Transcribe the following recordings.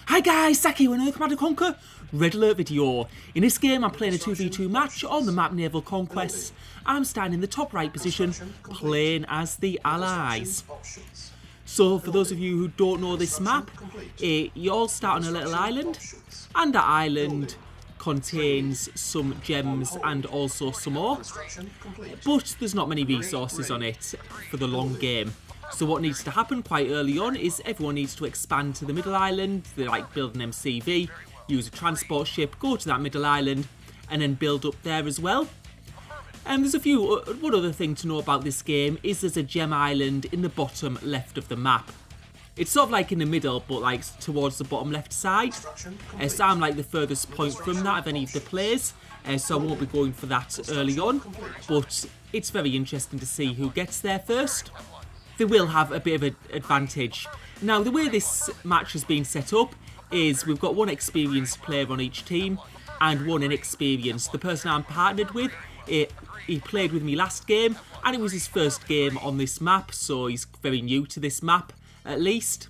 Hi guys, Saki with another Command & Conquer Red Alert video. In this game I'm playing a 2v2 match on the map Naval Conquests. I'm standing in the top right position playing as the Allies. So for those of you who don't know this map, you all start on a little island, and that island contains some gems and also some ore, but there's not many resources on it for the long game. So what needs to happen quite early on is everyone needs to expand to the middle island. They like build an MCV, use a transport ship, go to that middle island, and then build up there as well. And there's one other thing to know about this game is there's a gem island in the bottom left of the map. It's sort of like in the middle, but like towards the bottom left side. So I'm like the furthest point from that of any of the players. So I won't be going for that early on, but it's very interesting to see who gets there first. They will have a bit of an advantage. Now, the way this match has been set up is we've got one experienced player on each team and one inexperienced. The person I'm partnered with, he played with me last game and it was his first game on this map, so he's very new to this map at least.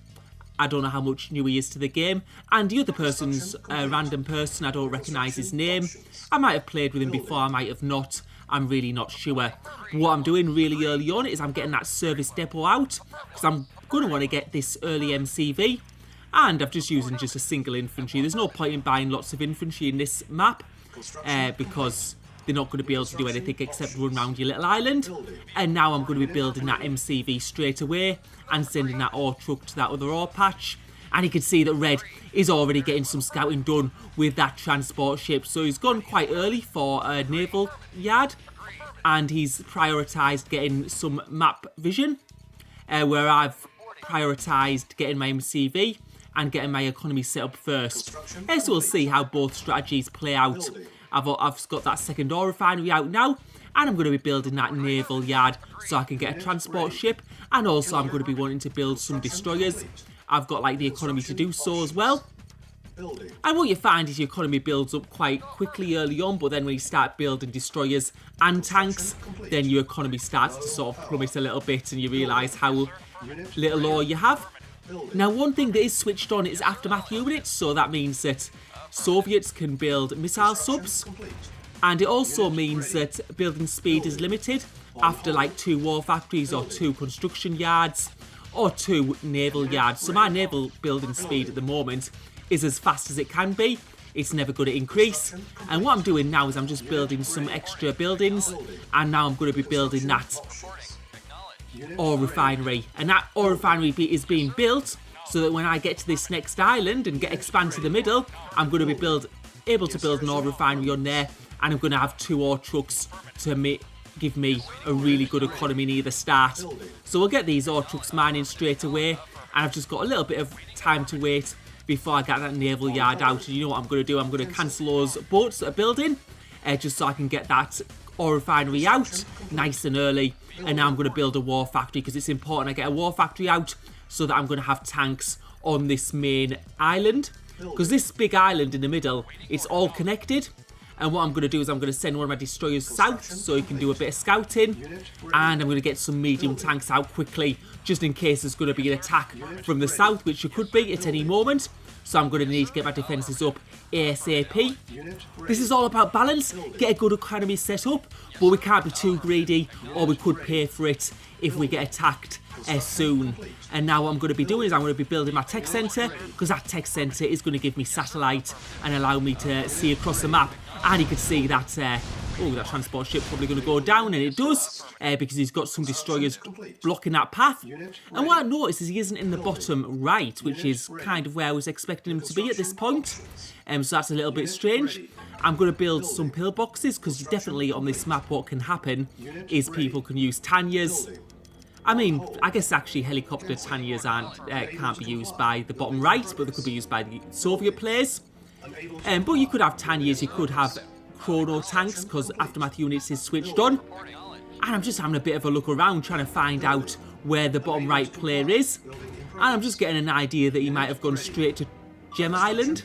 I don't know how much new he is to the game. And the other person's a random person, I don't recognise his name. I might have played with him before, I might have not. I'm really not sure. What I'm doing really early on is I'm getting that service depot out because I'm going to want to get this early MCV, and I'm just using a single infantry. There's no point in buying lots of infantry in this map because they're not going to be able to do anything except run around your little island. And now I'm going to be building that MCV straight away and sending that ore truck to that other ore patch. And you can see that Red is already getting some scouting done with that transport ship. So he's gone quite early for a naval yard. And he's prioritised getting some map vision. Where I've prioritised getting my MCV and getting my economy set up first. So we'll see how both strategies play out. I've got that second ore refinery out now. And I'm going to be building that naval yard so I can get a transport ship. And also I'm going to be wanting to build some destroyers. I've got like the economy to do so as well. And what you find is your economy builds up quite quickly early on, but then when you start building destroyers and tanks, then your economy starts to sort of plummet a little bit and you realise how little ore you have. Now, one thing that is switched on is aftermath units, so that means that Soviets can build missile subs, and it also means that building speed is limited after like 2 war factories or 2 construction yards or 2 naval yards. So my naval building speed at the moment is as fast as it can be. It's never going to increase. And what I'm doing now is I'm just building some extra buildings, and now I'm going to be building that ore refinery. And that ore refinery is being built so that when I get to this next island and expand to the middle, I'm going to be able to build an ore refinery on there, and I'm going to have 2 ore trucks to give me a really good economy near the start. So we'll get these ore trucks mining straight away, and I've just got a little bit of time to wait before I get that naval yard out. And you know what I'm going to do? I'm going to cancel those boats that are building just so I can get that ore refinery out nice and early. And now I'm going to build a war factory because it's important I get a war factory out so that I'm going to have tanks on this main island. Because this big island in the middle, it's all connected. And what I'm going to do is I'm going to send one of my destroyers south so he can do a bit of scouting. And I'm going to get some medium tanks out quickly just in case there's going to be an attack from the south, which it could be at any moment. So I'm going to need to get my defences up ASAP. This is all about balance. Get a good economy set up, but we can't be too greedy or we could pay for it if we get attacked soon. And now what I'm going to be doing is I'm going to be building my tech centre, because that tech centre is going to give me satellite and allow me to see across the map. And you can see that, that transport ship probably going to go down, and it does, because he's got some destroyers blocking that path. And what I noticed is he isn't in the bottom right, which is kind of where I was expecting him to be at this point. So that's a little bit strange. I'm going to build some pillboxes, because definitely on this map what can happen is people can use Tanyas. I mean, I guess actually helicopter Tanyas can't be used by the bottom right, but they could be used by the Soviet players. But you could have Tanyas, you could have chrono tanks, because aftermath units is switched on. And I'm just having a bit of a look around trying to find out where the bottom right player is. And I'm just getting an idea that he might have gone straight to Gem Island.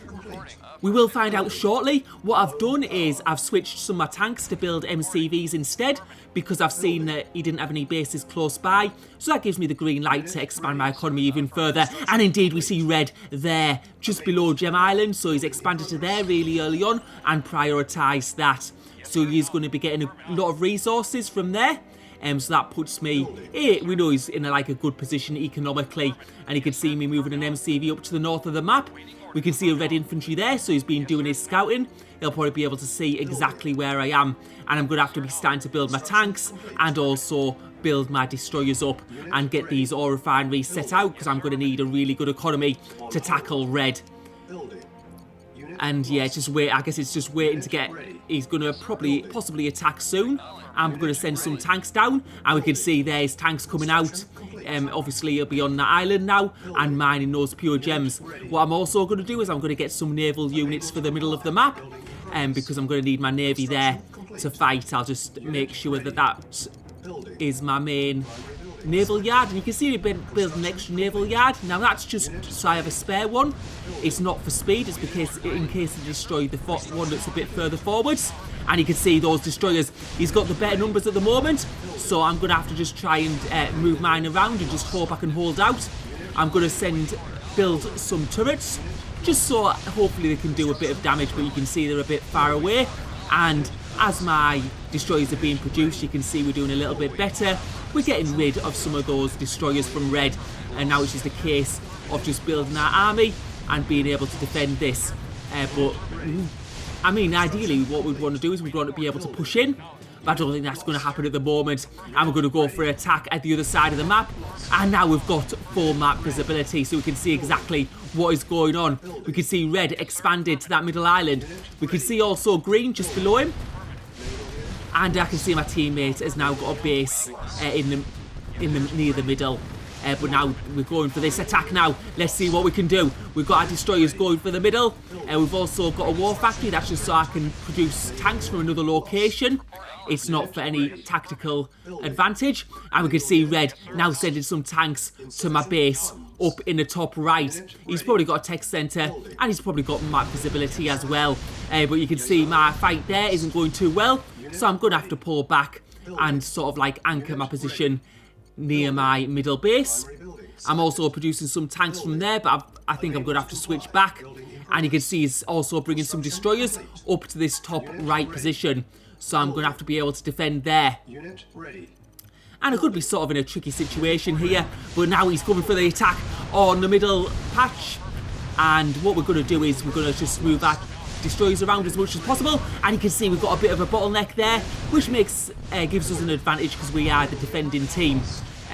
We will find out shortly. What I've done is I've switched some of my tanks to build MCVs instead because I've seen that he didn't have any bases close by. So that gives me the green light to expand my economy even further. And indeed we see red there just below Gem Island. So he's expanded to there really early on and prioritised that. So he's going to be getting a lot of resources from there. So that puts me, we know he's in a good position economically, and you can see me moving an MCV up to the north of the map. We can see a red infantry there, so he's been doing his scouting. He'll probably be able to see exactly where I am, and I'm going to have to be starting to build my tanks and also build my destroyers up and get these ore refineries set out because I'm going to need a really good economy to tackle red. And yeah, just wait. I guess it's just waiting to get. He's going to possibly attack soon. I'm going to send some tanks down, and we can see there's tanks coming out. Obviously, he'll be on the island now and mining those pure gems. What I'm also going to do is I'm going to get some naval units for the middle of the map, because I'm going to need my navy there to fight. I'll just make sure that that is my main naval yard, and you can see we've been building an extra naval yard. Now that's just so I have a spare one. It's not for speed, it's because in case they destroy the one that's a bit further forwards. And you can see those destroyers, he's got the better numbers at the moment, so I'm going to have to just try and move mine around and just hope I can hold out. I'm going to build some turrets just so hopefully they can do a bit of damage, but you can see they're a bit far away. And as my destroyers are being produced, you can see we're doing a little bit better. We're getting rid of some of those destroyers from red, and now it's just a case of just building our army and being able to defend this. But I mean, ideally what we'd want to do is we'd want to be able to push in, but I don't think that's going to happen at the moment. And we're going to go for an attack at the other side of the map, and now we've got full map visibility so we can see exactly what is going on. We can see red expanded to that middle island. We can see also green just below him. And I can see my teammate has now got a base near the middle. But now we're going for this attack now. Let's see what we can do. We've got our destroyers going for the middle. We've also got a war factory. That's just so I can produce tanks from another location. It's not for any tactical advantage. And we can see red now sending some tanks to my base up in the top right. He's probably got a tech centre and he's probably got map visibility as well. But you can see my fight there isn't going too well. So I'm going to have to pull back and sort of anchor my position near my middle base. I'm also producing some tanks from there, but I think I'm going to have to switch back. And you can see he's also bringing some destroyers up to this top right position. So I'm going to have to be able to defend there. And I could be sort of in a tricky situation here, but now he's coming for the attack on the middle patch. And what we're going to do is we're going to just move that destroyers around as much as possible, and you can see we've got a bit of a bottleneck there, which gives us an advantage because we are the defending team.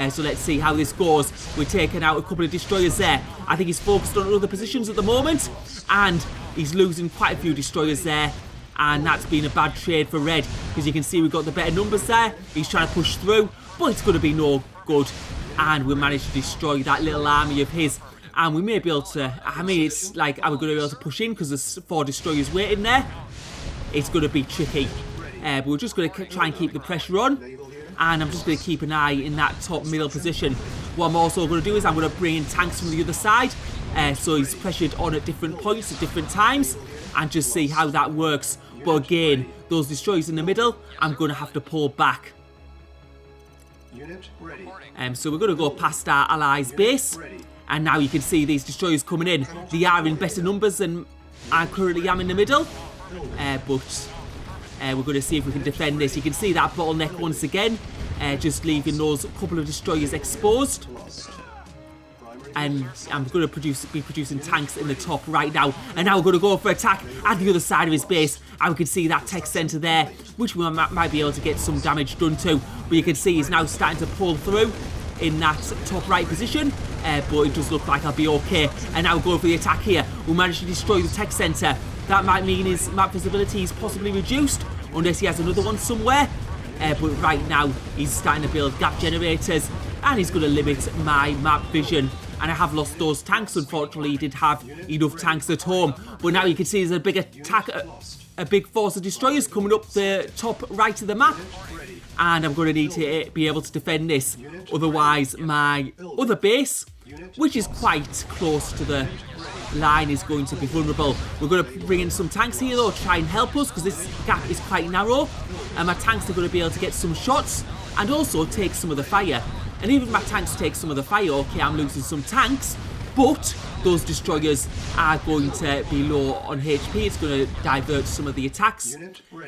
So let's see how this goes. We're taking out a couple of destroyers there. I think he's focused on other positions at the moment, and he's losing quite a few destroyers there, and that's been a bad trade for red because you can see we've got the better numbers there. He's trying to push through, but it's going to be no good, and we managed to destroy that little army of his. And we may be able to, I mean, it's are we going to be able to push in because there's 4 destroyers waiting there? It's going to be tricky. But we're just going to try and keep the pressure on. And I'm just going to keep an eye in that top middle position. What I'm also going to do is I'm going to bring in tanks from the other side. So he's pressured on at different points at different times. And just see how that works. But again, those destroyers in the middle, I'm going to have to pull back. So we're going to go past our allies' base. And now you can see these destroyers coming in. They are in better numbers than I currently am in the middle. But we're going to see if we can defend this. You can see that bottleneck once again. Just leaving those couple of destroyers exposed. And I'm going to be producing tanks in the top right now. And now we're going to go for attack at the other side of his base. And we can see that tech centre there, which we might be able to get some damage done to. But you can see he's now starting to pull through in that top right position. But it does look like I'll be okay. And now we're going for the attack here. We managed to destroy the tech centre. That might mean his map visibility is possibly reduced, unless he has another one somewhere. But right now, he's starting to build gap generators, and he's going to limit my map vision. And I have lost those tanks. Unfortunately, he did have enough tanks at home. But now you can see there's a big attack, a big force of destroyers coming up the top right of the map. And I'm going to need to be able to defend this. Otherwise, my other base, which is quite close to the line is going to be vulnerable. We're going to bring in some tanks here though, try and help us, because this gap is quite narrow. And my tanks are going to be able to get some shots and also take some of the fire. And even if my tanks take some of the fire, okay, I'm losing some tanks, but those destroyers are going to be low on HP. It's going to divert some of the attacks,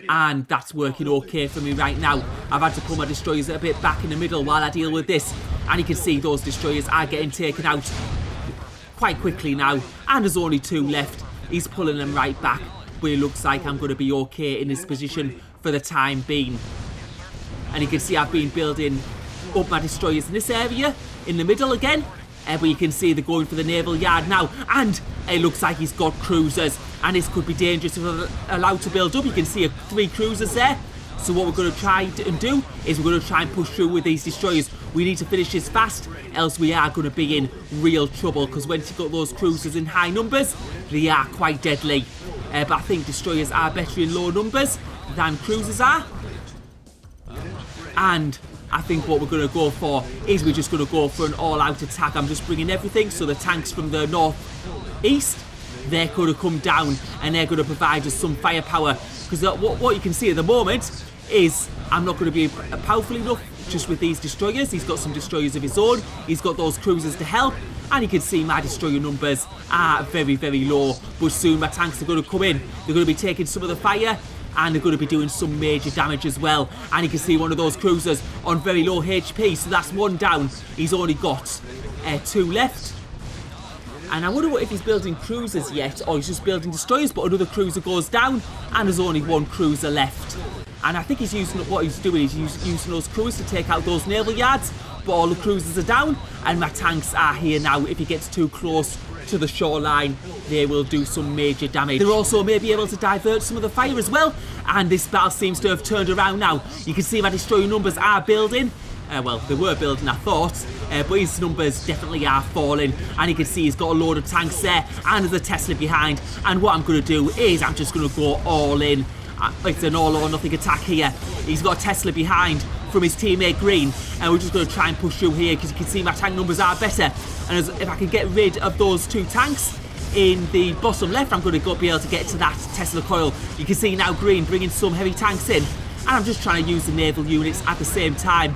and that's working okay for me right now. I've had to pull my destroyers a bit back in the middle while I deal with this, and you can see those destroyers are getting taken out quite quickly now, and there's only 2 left. He's pulling them right back, but it looks like I'm going to be okay in this position for the time being. And you can see I've been building up my destroyers in this area, in the middle again. But you can see they're going for the naval yard now, and it looks like he's got cruisers, and this could be dangerous if we're allowed to build up. You can see 3 cruisers there. So what we're going to try and do is we're going to try and push through with these destroyers. We need to finish this fast, else we are going to be in real trouble, because once you've got those cruisers in high numbers, they are quite deadly. But I think destroyers are better in low numbers than cruisers are. And I think what we're going to go for is we're just going to go for an all-out attack. I'm just bringing everything, so the tanks from the north-east, they're going to come down and they're going to provide us some firepower. Because what you can see at the moment is I'm not going to be powerful enough just with these destroyers. He's got some destroyers of his own. He's got those cruisers to help. And you can see my destroyer numbers are very, very low. But soon my tanks are going to come in. They're going to be taking some of the fire, and they're going to be doing some major damage as well. And you can see one of those cruisers on very low HP, so that's 1 down. He's only got 2 left. And I wonder if he's building cruisers yet, or he's just building destroyers, but another cruiser goes down, and there's only 1 cruiser left. And I think he's using, what he's doing is using those cruisers to take out those naval yards, but all the cruisers are down, and my tanks are here now. If he gets too close to the shoreline, they will do some major damage. They're also maybe able to divert some of the fire as well, and this battle seems to have turned around now. You can see my destroyer numbers are building. Well, they were building, I thought, but his numbers definitely are falling. And you can see he's got a load of tanks there, and there's a Tesla behind. And what I'm going to do is I'm just going to go all in. It's an all or nothing attack here. He's got a Tesla behind from his teammate Green, and we're just going to try and push through here, because you can see my tank numbers are better. And if I can get rid of those 2 tanks in the bottom left, I'm going to be able to get to that Tesla coil. You can see now Green bringing some heavy tanks in, and I'm just trying to use the naval units at the same time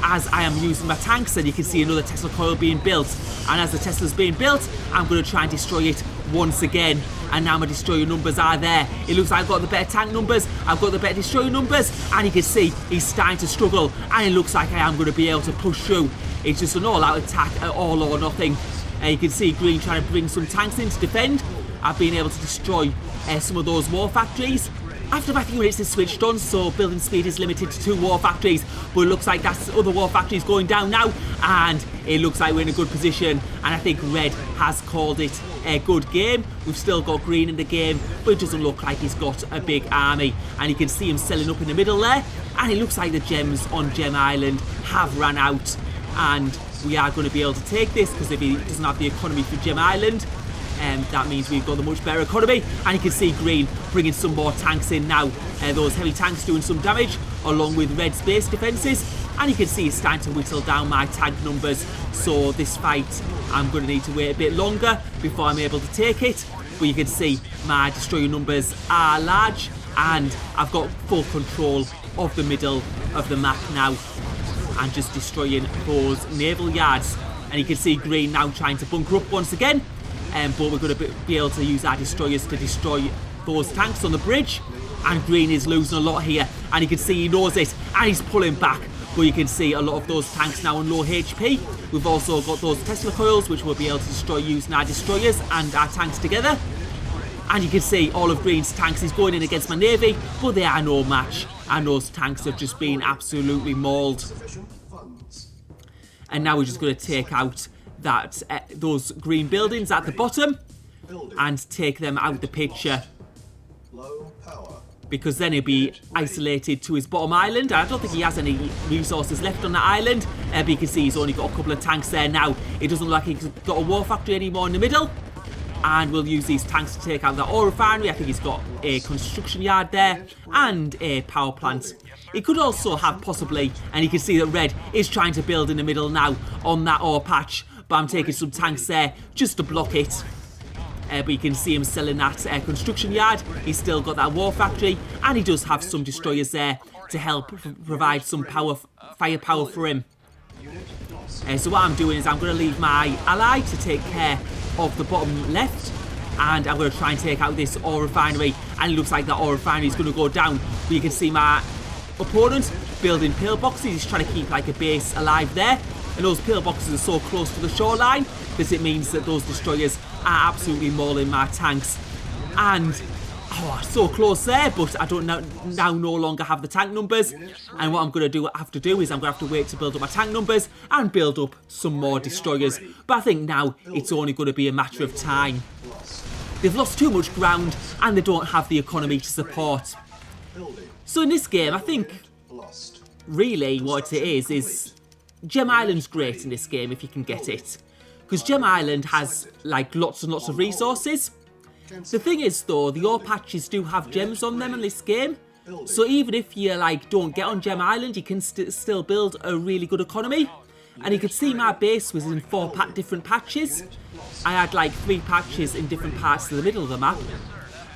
as I am using my tanks. And you can see another Tesla coil being built, and as the Tesla's being built, I'm going to try and destroy it once again. And now my destroyer numbers are there. It looks like I've got the better tank numbers, I've got the better destroyer numbers, and you can see he's starting to struggle, and it looks like I am going to be able to push through. It's just an all-out attack at all or nothing. You can see Green trying to bring some tanks in to defend. I've been able to destroy some of those war factories. After my units is switched on, so building speed is limited to 2 war factories, but it looks like that's other war factories going down now, and it looks like we're in a good position. And I think Red has called it a good game. We've still got Green in the game, but it doesn't look like he's got a big army. And you can see him selling up in the middle there, and it looks like the gems on Gem Island have run out, and we are going to be able to take this, because if he doesn't have the economy for Gem Island, that means we've got the much better economy. And you can see Green bringing some more tanks in now. Those heavy tanks doing some damage along with Red's base defences. And you can see it's starting to whittle down my tank numbers. So this fight, I'm going to need to wait a bit longer before I'm able to take it. But you can see my destroyer numbers are large, and I've got full control of the middle of the map now, and just destroying those naval yards. And you can see Green now trying to bunker up once again. But we're going to be able to use our destroyers to destroy those tanks on the bridge. And Green is losing a lot here, and you can see he knows it, and he's pulling back. But you can see a lot of those tanks now on low HP. We've also got those Tesla coils, which we'll be able to destroy using our destroyers and our tanks together. And you can see all of Green's tanks is going in against my navy, but they are no match, and those tanks have just been absolutely mauled. And now we're just going to take out that those green buildings at the bottom and take them out of the picture, because then he'll be isolated to his bottom island. I don't think he has any resources left on that island, but you can see he's only got a couple of tanks there now. It doesn't look like he's got a war factory anymore in the middle, and we'll use these tanks to take out that oil refinery. I think he's got a construction yard there and a power plant. He could also have possibly, and you can see that Red is trying to build in the middle now on that ore patch, but I'm taking some tanks there just to block it. but you can see him selling that construction yard. He's still got that war factory, and he does have some destroyers there to help provide some firepower for him. So what I'm doing is I'm going to leave my ally to take care of the bottom left, and I'm going to try and take out this ore refinery, and it looks like that ore refinery is going to go down. But you can see my opponent building pillboxes. He's trying to keep like a base alive there, and those pillboxes are so close to the shoreline because it means that those destroyers are absolutely mauling my tanks. And so close there, but I don't now no longer have the tank numbers. And what I'm going to have to do is I'm going to have to wait to build up my tank numbers and build up some more destroyers. But I think now it's only going to be a matter of time. They've lost too much ground and they don't have the economy to support. So in this game, I think really what it is Gem Island's great in this game if you can get it. Because Gem Island has like lots and lots of resources. The thing is though, the ore patches do have gems on them in this game. So even if you like don't get on Gem Island, you can still build a really good economy. And you could see my base was in 4 different patches. I had like 3 patches in different parts of the middle of the map.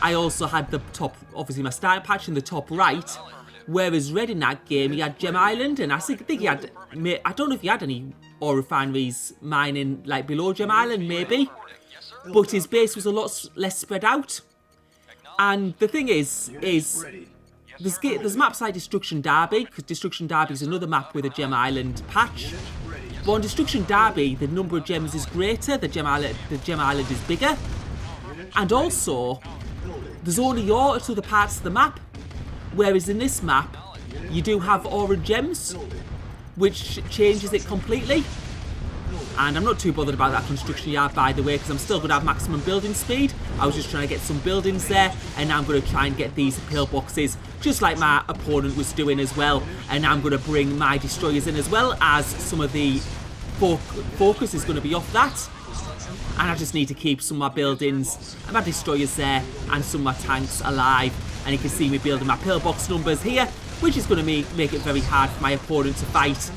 I also had the top, obviously my starting patch in the top right. Whereas Red in that game, he had Gem Island, and I think he had, I don't know if he had any ore refineries mining like below Gem Island, maybe. But his base was a lot less spread out. And the thing is there's maps like Destruction Derby, because Destruction Derby is another map with a Gem Island patch. But on Destruction Derby, the number of gems is greater, the Gem Island is bigger. And also, there's only ore at other parts of the map. Whereas in this map, you do have ore and gems, which changes it completely. And I'm not too bothered about that construction yard, by the way, because I'm still going to have maximum building speed. I was just trying to get some buildings there, and now I'm going to try and get these pillboxes, just like my opponent was doing as well. And now I'm going to bring my destroyers in as well, as some of the focus is going to be off that. And I just need to keep some of my buildings and my destroyers there, and some of my tanks alive. And you can see me building my pillbox numbers here, which is going to make it very hard for my opponent to fight.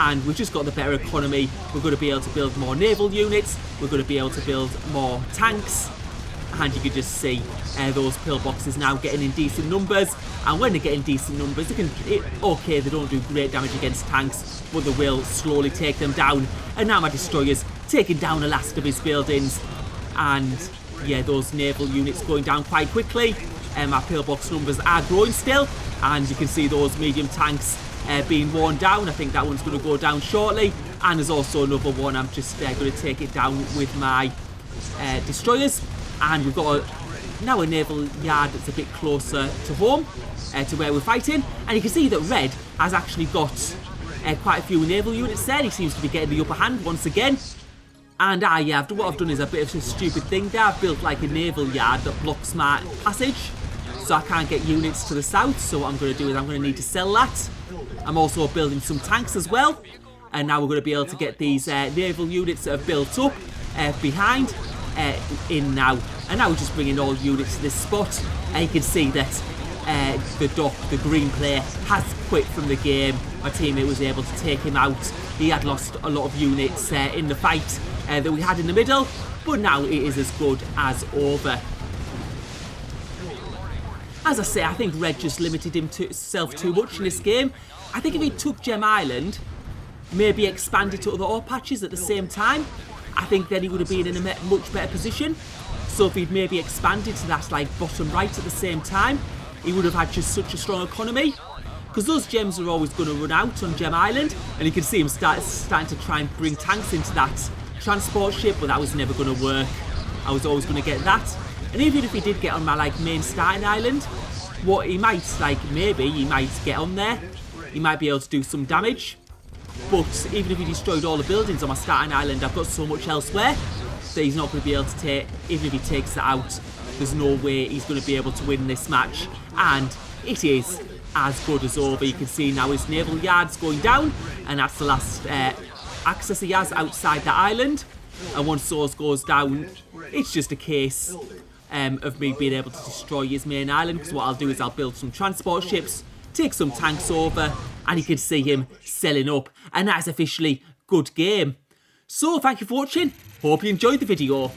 And we've just got the better economy. We're going to be able to build more naval units. We're going to be able to build more tanks. And you can just see those pillboxes now getting in decent numbers. And when they get in decent numbers, they don't do great damage against tanks, but they will slowly take them down. And now my destroyers taking down the last of his buildings. And yeah, those naval units going down quite quickly. My pillbox numbers are growing still. And you can see those medium tanks being worn down. I think that one's going to go down shortly. And there's also another one. I'm just going to take it down with my destroyers. And we've got now a naval yard that's a bit closer to home, to where we're fighting. And you can see that Red has actually got quite a few naval units there. He seems to be getting the upper hand once again. And what I've done is a bit of a stupid thing there. I've built like a naval yard that blocks my passage, so I can't get units to the south. So what I'm going to do is I'm going to need to sell that. I'm also building some tanks as well. And now we're going to be able to get these naval units that are built up behind in now. And now we're just bringing all units to this spot. And you can see that the green player has quit from the game. My teammate was able to take him out. He had lost a lot of units in the fight that we had in the middle, but now it is as good as over. As I say, I think Red just limited himself too much in this game. I think if he took Gem Island, maybe expanded to other ore patches at the same time, I think then he would have been in a much better position. So if he'd maybe expanded to that like bottom right at the same time, he would have had just such a strong economy. Because those gems are always going to run out on Gem Island, and you can see him starting to try and bring tanks into that transport ship, but that was never going to work. I was always going to get that. And even if he did get on my like main starting island, what he might maybe he might get on there, he might be able to do some damage. But even if he destroyed all the buildings on my starting island, I've got so much elsewhere that he's not going to be able to take. Even if he takes it out, there's no way he's going to be able to win this match. And it is as good as over. You can see now his naval yard's going down, and that's the last access he has outside the island. And once those goes down, it's just a case of me being able to destroy his main island. Because what I'll do is I'll build some transport ships, take some tanks over, and you can see him selling up. And that's officially good game. So thank you for watching. Hope you enjoyed the video.